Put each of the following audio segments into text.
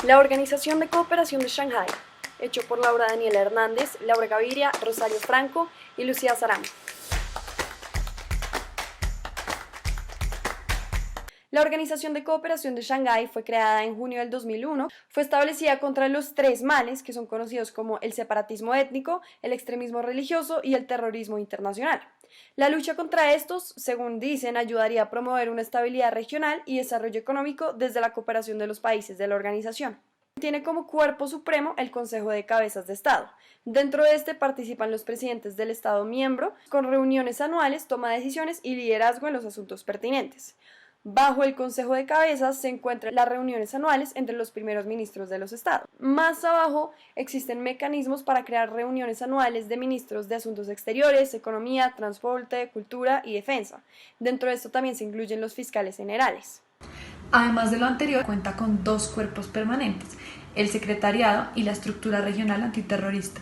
La Organización de Cooperación de Shanghái, hecho por Laura Daniela Hernández, Laura Gaviria, Rosario Franco y Lucía Sarán. La Organización de Cooperación de Shanghái fue creada en junio del 2001, fue establecida contra los tres males que son conocidos como el separatismo étnico, el extremismo religioso y el terrorismo internacional. La lucha contra estos, según dicen, ayudaría a promover una estabilidad regional y desarrollo económico desde la cooperación de los países de la organización. Tiene como cuerpo supremo el Consejo de Cabezas de Estado. Dentro de este participan los presidentes del Estado miembro, con reuniones anuales, toma de decisiones y liderazgo en los asuntos pertinentes. Bajo el Consejo de Cabezas se encuentran las reuniones anuales entre los primeros ministros de los estados. Más abajo existen mecanismos para crear reuniones anuales de ministros de Asuntos Exteriores, Economía, Transporte, Cultura y Defensa. Dentro de esto también se incluyen los fiscales generales. Además de lo anterior, cuenta con dos cuerpos permanentes, el Secretariado y la Estructura Regional Antiterrorista.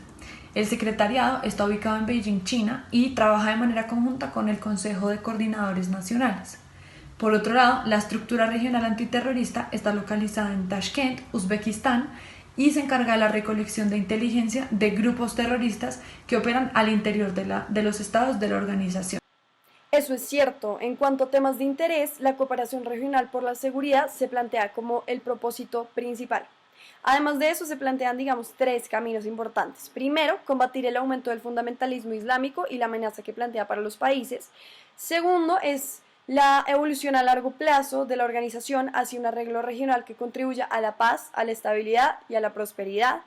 El Secretariado está ubicado en Beijing, China, y trabaja de manera conjunta con el Consejo de Coordinadores Nacionales. Por otro lado, la Estructura Regional Antiterrorista está localizada en Tashkent, Uzbekistán, y se encarga de la recolección de inteligencia de grupos terroristas que operan al interior de los estados de la organización. Eso es cierto. En cuanto a temas de interés, la cooperación regional por la seguridad se plantea como el propósito principal. Además de eso, se plantean, tres caminos importantes. Primero, combatir el aumento del fundamentalismo islámico y la amenaza que plantea para los países. Segundo, es la evolución a largo plazo de la organización hacia un arreglo regional que contribuya a la paz, a la estabilidad y a la prosperidad.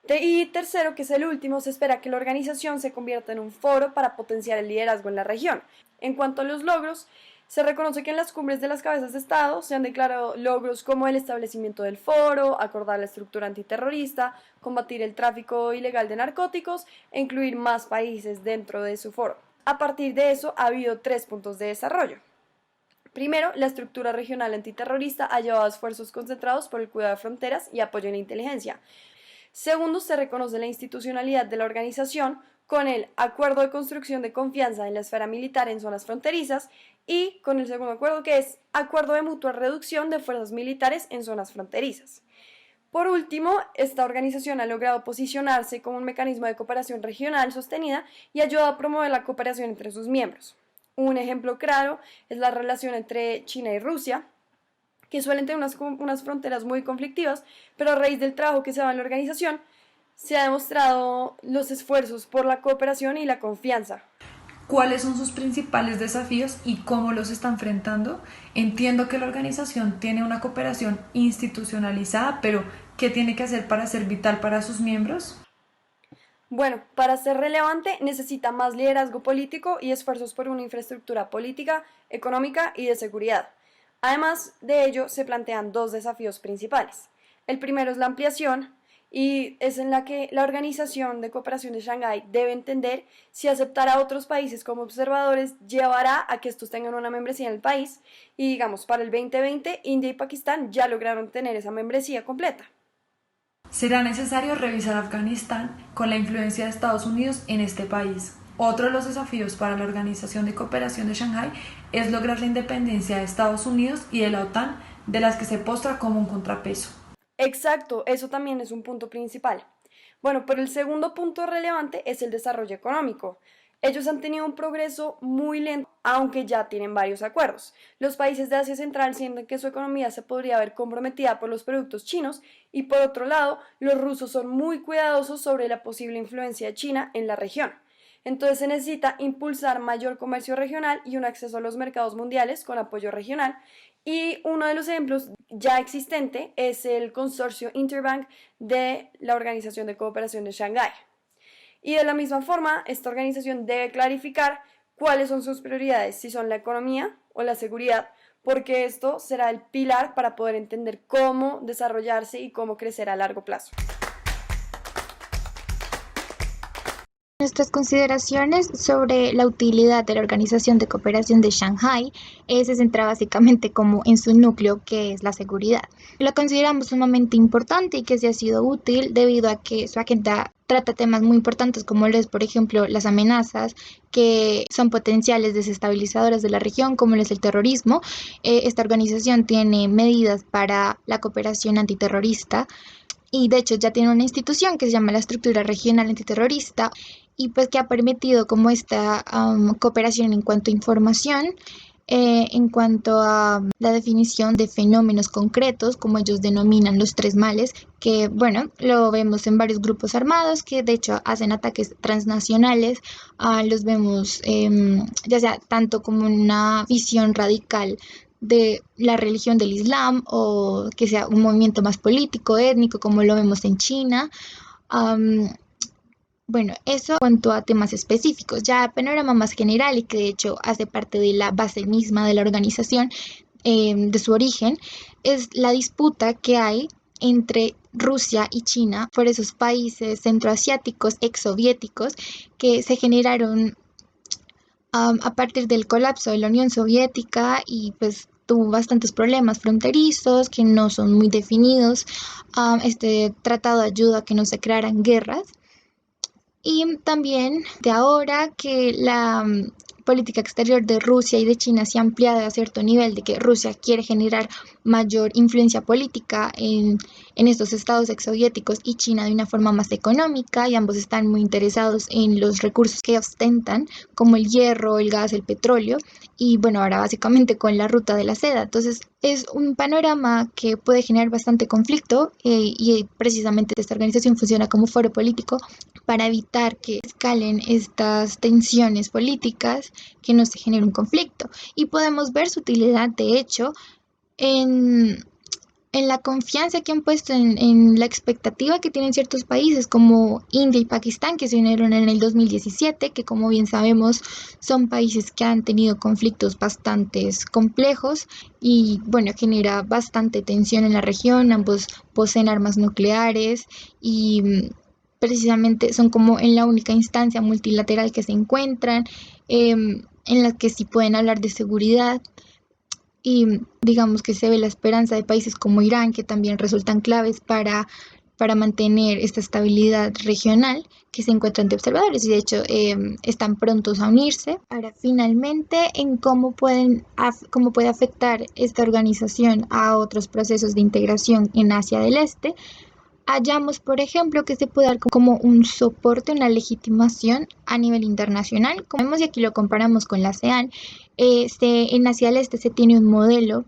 Y tercero, que es el último, se espera que la organización se convierta en un foro para potenciar el liderazgo en la región. En cuanto a los logros, se reconoce que en las cumbres de las cabezas de Estado se han declarado logros como el establecimiento del foro, acordar la estructura antiterrorista, combatir el tráfico ilegal de narcóticos e incluir más países dentro de su foro. A partir de eso ha habido 3 puntos de desarrollo. Primero, la estructura regional antiterrorista ha llevado esfuerzos concentrados por el cuidado de fronteras y apoyo en la inteligencia. Segundo, se reconoce la institucionalidad de la organización con el Acuerdo de Construcción de Confianza en la Esfera Militar en Zonas Fronterizas y con el segundo acuerdo, que es Acuerdo de Mutua Reducción de Fuerzas Militares en Zonas Fronterizas. Por último, esta organización ha logrado posicionarse como un mecanismo de cooperación regional sostenida y ayuda a promover la cooperación entre sus miembros. Un ejemplo claro es la relación entre China y Rusia, que suelen tener unas fronteras muy conflictivas, pero a raíz del trabajo que se da en la organización, se ha demostrado los esfuerzos por la cooperación y la confianza. ¿Cuáles son sus principales desafíos y cómo los está enfrentando? Entiendo que la organización tiene una cooperación institucionalizada, pero ¿qué tiene que hacer para ser vital para sus miembros? Bueno, para ser relevante necesita más liderazgo político y esfuerzos por una infraestructura política, económica y de seguridad. Además de ello, se plantean 2 desafíos principales. El primero es la ampliación, y es en la que la Organización de Cooperación de Shanghái debe entender si aceptar a otros países como observadores llevará a que estos tengan una membresía en el país, y para el 2020 India y Pakistán ya lograron tener esa membresía completa. Será necesario revisar Afganistán con la influencia de Estados Unidos en este país. Otro de los desafíos para la Organización de Cooperación de Shanghái es lograr la independencia de Estados Unidos y de la OTAN, de las que se postra como un contrapeso. Exacto, eso también es un punto principal. Bueno, pero el segundo punto relevante es el desarrollo económico. Ellos han tenido un progreso muy lento, aunque ya tienen varios acuerdos. Los países de Asia Central sienten que su economía se podría ver comprometida por los productos chinos y por otro lado, los rusos son muy cuidadosos sobre la posible influencia de China en la región. Entonces se necesita impulsar mayor comercio regional y un acceso a los mercados mundiales con apoyo regional. Y uno de los ejemplos ya existente es el consorcio Interbank de la Organización de Cooperación de Shanghái. Y de la misma forma, esta organización debe clarificar cuáles son sus prioridades, si son la economía o la seguridad, porque esto será el pilar para poder entender cómo desarrollarse y cómo crecer a largo plazo. Nuestras consideraciones sobre la utilidad de la Organización de Cooperación de Shanghái se centra básicamente como en su núcleo, que es la seguridad. Lo consideramos sumamente importante y que se ha sido útil debido a que su agenda trata temas muy importantes como lo es, por ejemplo, las amenazas que son potenciales desestabilizadoras de la región, como lo es el terrorismo. Esta organización tiene medidas para la cooperación antiterrorista y de hecho ya tiene una institución que se llama la Estructura Regional Antiterrorista y pues que ha permitido como esta cooperación en cuanto a información, en cuanto a la definición de fenómenos concretos, como ellos denominan los tres males, que bueno, lo vemos en varios grupos armados que de hecho hacen ataques transnacionales. Los vemos ya sea tanto como una visión radical de la religión del Islam o que sea un movimiento más político, étnico, como lo vemos en China. Um, bueno, eso en cuanto a temas específicos, ya panorama más general y que de hecho hace parte de la base misma de la organización, de su origen, es la disputa que hay entre Rusia y China por esos países centroasiáticos, exsoviéticos, que se generaron a partir del colapso de la Unión Soviética y pues tuvo bastantes problemas fronterizos que no son muy definidos. Este tratado ayuda a que no se crearan guerras y también de ahora que la política exterior de Rusia y de China se ha ampliado a cierto nivel, de que Rusia quiere generar mayor influencia política en estos estados exsoviéticos y China de una forma más económica, y ambos están muy interesados en los recursos que ostentan, como el hierro, el gas, el petróleo, y bueno, ahora básicamente con la ruta de la seda. Entonces es un panorama que puede generar bastante conflicto y precisamente esta organización funciona como foro político para evitar que escalen estas tensiones políticas, que no se genere un conflicto. Y podemos ver su utilidad, de hecho, en, en la confianza que han puesto en la expectativa que tienen ciertos países como India y Pakistán, que se unieron en el 2017, que como bien sabemos son países que han tenido conflictos bastante complejos y bueno, genera bastante tensión en la región. Ambos poseen armas nucleares y precisamente son como en la única instancia multilateral que se encuentran, en la que sí pueden hablar de seguridad y digamos que se ve la esperanza de países como Irán, que también resultan claves para mantener esta estabilidad regional, que se encuentran de observadores y de hecho están prontos a unirse. Ahora, finalmente, en cómo puede afectar esta organización a otros procesos de integración en Asia del Este, hallamos, por ejemplo, que se puede dar como un soporte, una legitimación a nivel internacional. Como vemos, y aquí lo comparamos con la ASEAN, en Asia del Este se tiene un modelo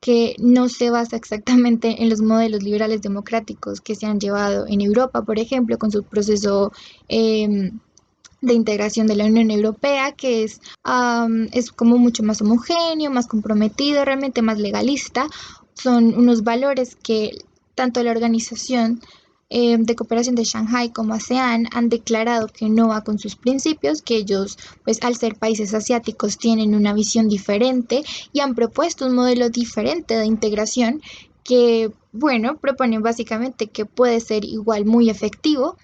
que no se basa exactamente en los modelos liberales democráticos que se han llevado en Europa, por ejemplo, con su proceso de integración de la Unión Europea, que es como mucho más homogéneo, más comprometido, realmente más legalista. Son unos valores que tanto la organización de cooperación de Shanghái como ASEAN han declarado que no va con sus principios, que ellos, pues al ser países asiáticos, tienen una visión diferente y han propuesto un modelo diferente de integración que, bueno, proponen básicamente que puede ser igual muy efectivo.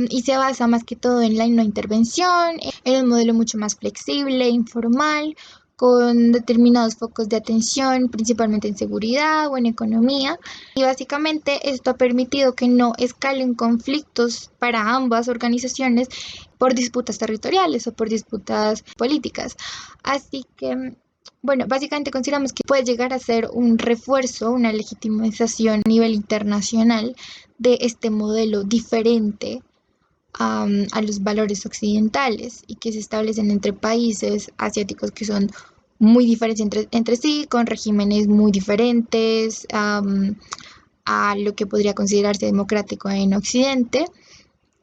Y se basa más que todo en la no intervención, en un modelo mucho más flexible, informal, con determinados focos de atención, principalmente en seguridad o en economía. Y básicamente esto ha permitido que no escalen conflictos para ambas organizaciones por disputas territoriales o por disputas políticas. Así que, bueno, básicamente consideramos que puede llegar a ser un refuerzo, una legitimización a nivel internacional de este modelo diferente a los valores occidentales y que se establecen entre países asiáticos que son muy diferentes entre sí, con regímenes muy diferentes a lo que podría considerarse democrático en Occidente,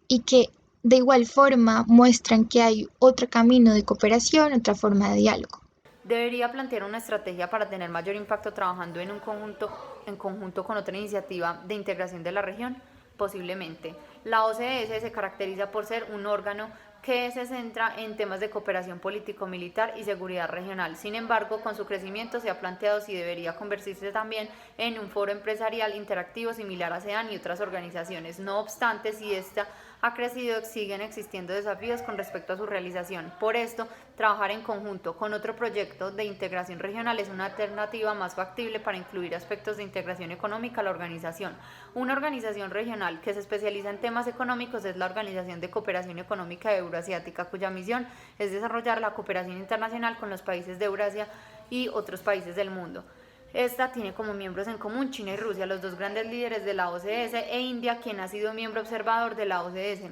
y que de igual forma muestran que hay otro camino de cooperación, otra forma de diálogo. Debería plantear una estrategia para tener mayor impacto trabajando en conjunto con otra iniciativa de integración de la región. Posiblemente. La OCDE se caracteriza por ser un órgano que se centra en temas de cooperación político-militar y seguridad regional. Sin embargo, con su crecimiento se ha planteado si debería convertirse también en un foro empresarial interactivo similar a ASEAN y otras organizaciones. No obstante, si esta ha crecido, siguen existiendo desafíos con respecto a su realización. Por esto, trabajar en conjunto con otro proyecto de integración regional es una alternativa más factible para incluir aspectos de integración económica a la organización. Una organización regional que se especializa en temas económicos es la Organización de Cooperación Económica Euroasiática, cuya misión es desarrollar la cooperación internacional con los países de Eurasia y otros países del mundo. Esta tiene como miembros en común China y Rusia, los dos grandes líderes de la OCDE, e India, quien ha sido miembro observador de la OCDE.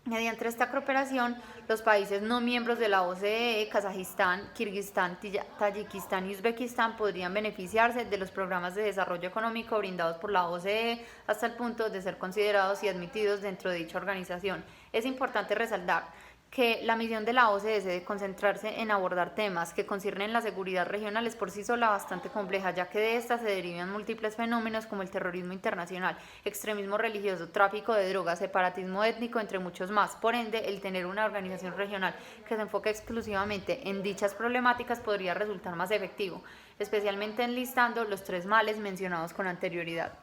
Mediante esta cooperación, los países no miembros de la OCDE, Kazajistán, Kirguistán, Tayikistán y Uzbekistán, podrían beneficiarse de los programas de desarrollo económico brindados por la OCDE hasta el punto de ser considerados y admitidos dentro de dicha organización. Es importante resaltar que la misión de la OCDE de concentrarse en abordar temas que conciernen la seguridad regional es por sí sola bastante compleja, ya que de esta se derivan múltiples fenómenos como el terrorismo internacional, extremismo religioso, tráfico de drogas, separatismo étnico, entre muchos más. Por ende, el tener una organización regional que se enfoque exclusivamente en dichas problemáticas podría resultar más efectivo, especialmente enlistando los 3 males mencionados con anterioridad.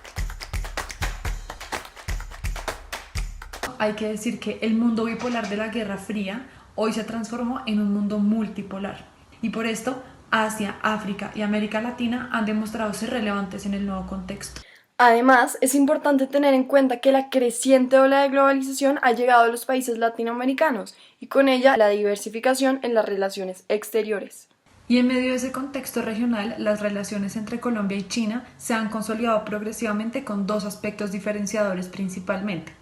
Hay que decir que el mundo bipolar de la Guerra Fría hoy se transformó en un mundo multipolar y por esto Asia, África y América Latina han demostrado ser relevantes en el nuevo contexto. Además, es importante tener en cuenta que la creciente ola de globalización ha llegado a los países latinoamericanos y con ella la diversificación en las relaciones exteriores. Y en medio de ese contexto regional, las relaciones entre Colombia y China se han consolidado progresivamente con 2 aspectos diferenciadores principalmente.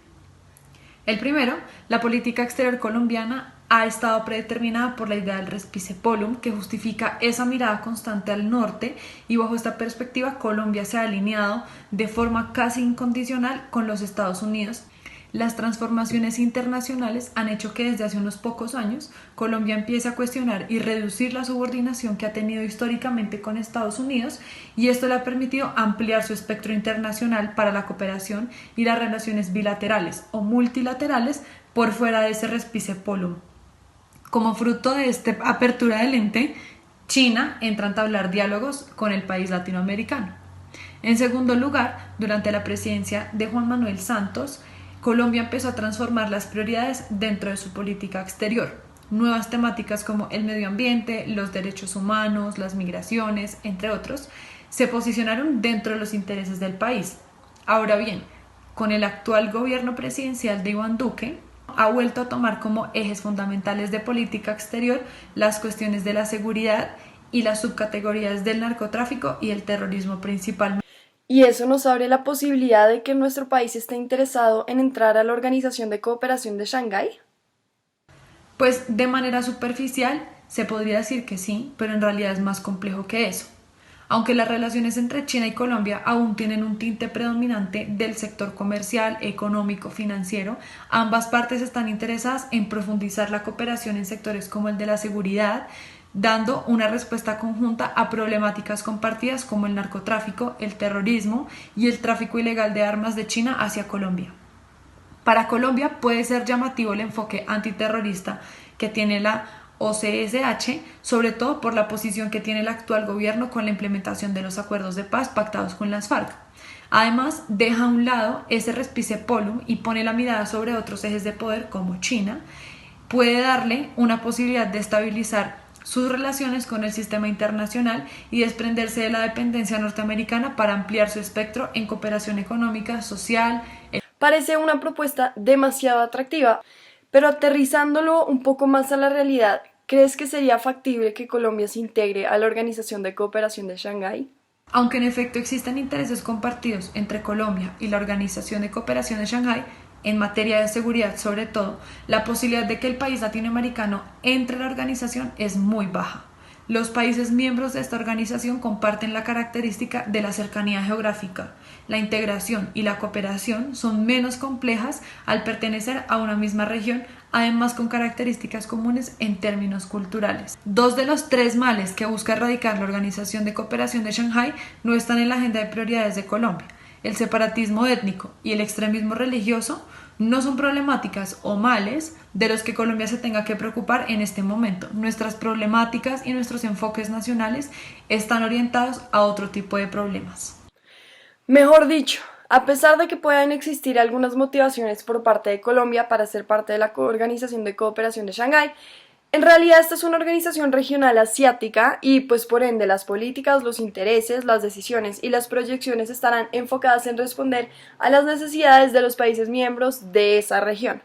El primero, la política exterior colombiana ha estado predeterminada por la idea del respice polum, que justifica esa mirada constante al norte, y bajo esta perspectiva Colombia se ha alineado de forma casi incondicional con los Estados Unidos. Las transformaciones internacionales han hecho que desde hace unos pocos años Colombia empiece a cuestionar y reducir la subordinación que ha tenido históricamente con Estados Unidos, y esto le ha permitido ampliar su espectro internacional para la cooperación y las relaciones bilaterales o multilaterales por fuera de ese respice polum. Como fruto de esta apertura del ente, China entra a entablar diálogos con el país latinoamericano. En segundo lugar, durante la presidencia de Juan Manuel Santos, Colombia empezó a transformar las prioridades dentro de su política exterior. Nuevas temáticas como el medio ambiente, los derechos humanos, las migraciones, entre otros, se posicionaron dentro de los intereses del país. Ahora bien, con el actual gobierno presidencial de Iván Duque, ha vuelto a tomar como ejes fundamentales de política exterior las cuestiones de la seguridad y las subcategorías del narcotráfico y el terrorismo principalmente. Y eso nos abre la posibilidad de que nuestro país esté interesado en entrar a la Organización de Cooperación de Shanghái. Pues de manera superficial se podría decir que sí, pero en realidad es más complejo que eso. Aunque las relaciones entre China y Colombia aún tienen un tinte predominante del sector comercial, económico, financiero, ambas partes están interesadas en profundizar la cooperación en sectores como el de la seguridad, dando una respuesta conjunta a problemáticas compartidas como el narcotráfico, el terrorismo y el tráfico ilegal de armas de China hacia Colombia. Para Colombia puede ser llamativo el enfoque antiterrorista que tiene la OCSH, sobre todo por la posición que tiene el actual gobierno con la implementación de los acuerdos de paz pactados con las FARC. Además, deja a un lado ese respice polum y pone la mirada sobre otros ejes de poder como China. Puede darle una posibilidad de estabilizar sus relaciones con el sistema internacional y desprenderse de la dependencia norteamericana para ampliar su espectro en cooperación económica, social. Parece una propuesta demasiado atractiva, pero aterrizándolo un poco más a la realidad, ¿crees que sería factible que Colombia se integre a la Organización de Cooperación de Shanghái? Aunque en efecto existen intereses compartidos entre Colombia y la Organización de Cooperación de Shanghái, en materia de seguridad sobre todo, la posibilidad de que el país latinoamericano entre a la organización es muy baja. Los países miembros de esta organización comparten la característica de la cercanía geográfica. La integración y la cooperación son menos complejas al pertenecer a una misma región, además con características comunes en términos culturales. 2 de los 3 males que busca erradicar la Organización de Cooperación de Shanghái no están en la agenda de prioridades de Colombia. El separatismo étnico y el extremismo religioso no son problemáticas o males de los que Colombia se tenga que preocupar en este momento. Nuestras problemáticas y nuestros enfoques nacionales están orientados a otro tipo de problemas. Mejor dicho, A pesar de que puedan existir algunas motivaciones por parte de Colombia para ser parte de la Organización de Cooperación de Shanghái, en realidad esta es una organización regional asiática y pues por ende las políticas, los intereses, las decisiones y las proyecciones estarán enfocadas en responder a las necesidades de los países miembros de esa región.